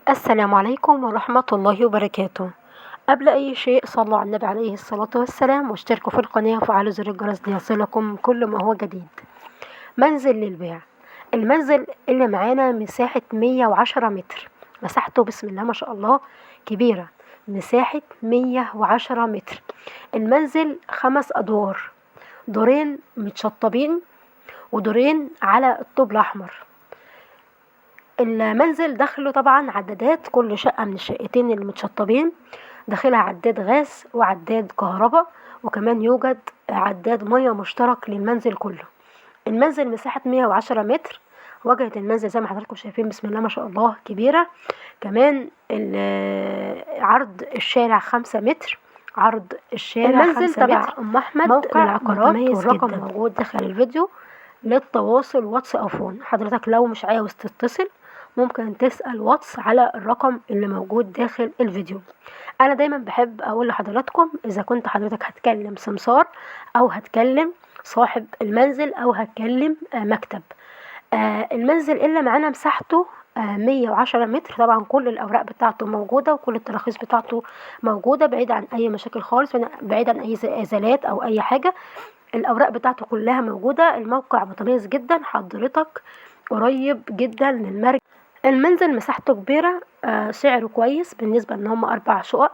السلام عليكم ورحمة الله وبركاته. قبل أي شيء صلوا على النبي عليه الصلاة والسلام واشتركوا في القناة وفعلوا زر الجرس ليصلكم كل ما هو جديد. منزل للبيع. المنزل اللي معانا مساحة 110 متر، مساحته بسم الله ما شاء الله كبيرة، مساحة 110 متر. المنزل 5 أدوار، دورين متشطبين ودورين على الطوب الأحمر. المنزل داخله طبعا عدادات، كل شقة من الشقتين المتشطبين داخلها عداد غاز وعداد كهرباء، وكمان يوجد عداد مية مشترك للمنزل كله. المنزل مساحة 110 متر، واجهة المنزل زي ما حضراتكم شايفين بسم الله ما شاء الله كبيرة. كمان عرض الشارع 5 متر، عرض الشارع المنزل 5 تبع متر. أم أحمد موقع للعقارات، متميز والرقم جدا موجود داخل الفيديو للتواصل واتس أو فون. حضرتك لو مش عاوز تتصل ممكن تسأل واتس على الرقم اللي موجود داخل الفيديو. أنا دايما بحب أقول لحضراتكم إذا كنت حضرتك هتكلم سمسار أو هتكلم صاحب المنزل أو هتكلم مكتب. المنزل اللي معانا مساحته 110 متر. طبعا كل الأوراق بتاعته موجودة وكل التراخيص بتاعته موجودة، بعيد عن أي مشاكل خالص، بعيد عن أي إزالات أو أي حاجة. الأوراق بتاعته كلها موجودة. الموقع متميز جدا، حضرتك قريب جدا للمركز. المنزل مساحته كبيرة، سعره كويس بالنسبة ان هم 4 شقق.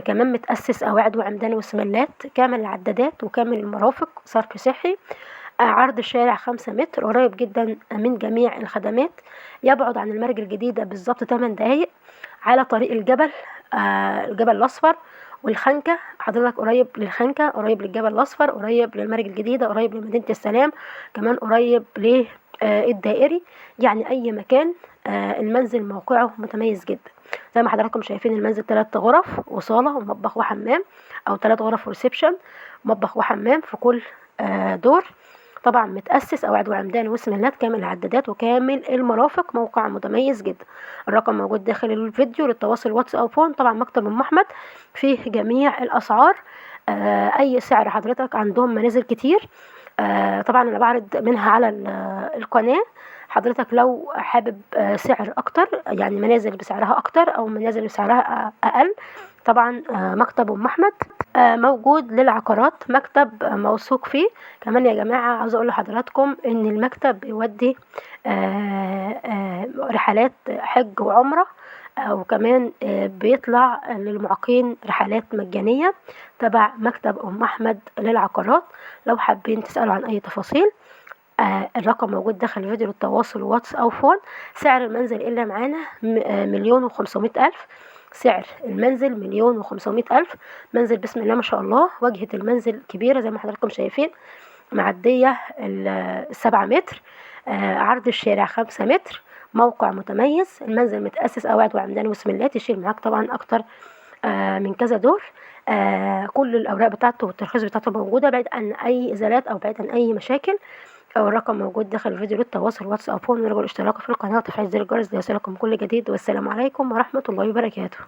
كمان متأسس قواعد وعمدان وسملات، كامل العدادات وكامل المرافق، صرف صحي. عرض الشارع 5 متر، قريب جدا من جميع الخدمات. يبعد عن المرج الجديدة بالظبط 8 دقايق على طريق الجبل، الجبل الأصفر والخنكة. حضرتك قريب للخنكة، قريب للجبل الأصفر، قريب للمرج الجديدة، قريب لمدينة السلام، كمان قريب الدائري. يعني أي مكان. المنزل موقعه متميز جدا. زي ما حضراتكم شايفين المنزل 3 غرف وصالة ومطبخ وحمام، أو 3 غرف وريسبشن، مطبخ وحمام في كل دور. طبعا متأسس قواعد وعمدان وسملات، كامل العدادات وكامل المرافق. موقع متميز جدا. الرقم موجود داخل الفيديو للتواصل واتس أو فون. طبعا مكتب أم أحمد فيه جميع الأسعار، أي سعر حضرتك. عندهم منازل كتير، طبعا أنا بعرض منها على القناة. حضرتك لو حابب سعر أكتر، يعني منازل بسعرها أكتر أو منازل بسعرها أقل، طبعا مكتب أم أحمد موجود للعقارات، مكتب موثوق فيه. كمان يا جماعة عاوز أقول لحضراتكم إن المكتب بيودي رحلات حج وعمرة، وكمان بيطلع للمعاقين رحلات مجانية تبع مكتب أم أحمد للعقارات. لو حابين تسألوا عن أي تفاصيل، الرقم موجود داخل الفيديو للتواصل واتس أو فون. سعر المنزل اللي معانا 1,500,000. سعر المنزل 1,500,000. منزل بسم الله ما شاء الله. واجهة المنزل كبيرة زي ما حضراتكم شايفين، معدية 7 متر. عرض الشارع 5 متر. موقع متميز. المنزل متأسس قواعد وعمدان وسملات، يشيل معاك طبعا أكتر من كذا دور. كل الأوراق بتاعته والترخيص بتاعته موجودة، بعيد عن أي إزالات أو بعيد عن أي مشاكل. الرقم موجود داخل الفيديو للتواصل واتس أو فون. ويرجوا الاشتراك في القناة وتفعيل زر الجرس ليصلكم كل جديد. والسلام عليكم ورحمة الله وبركاته.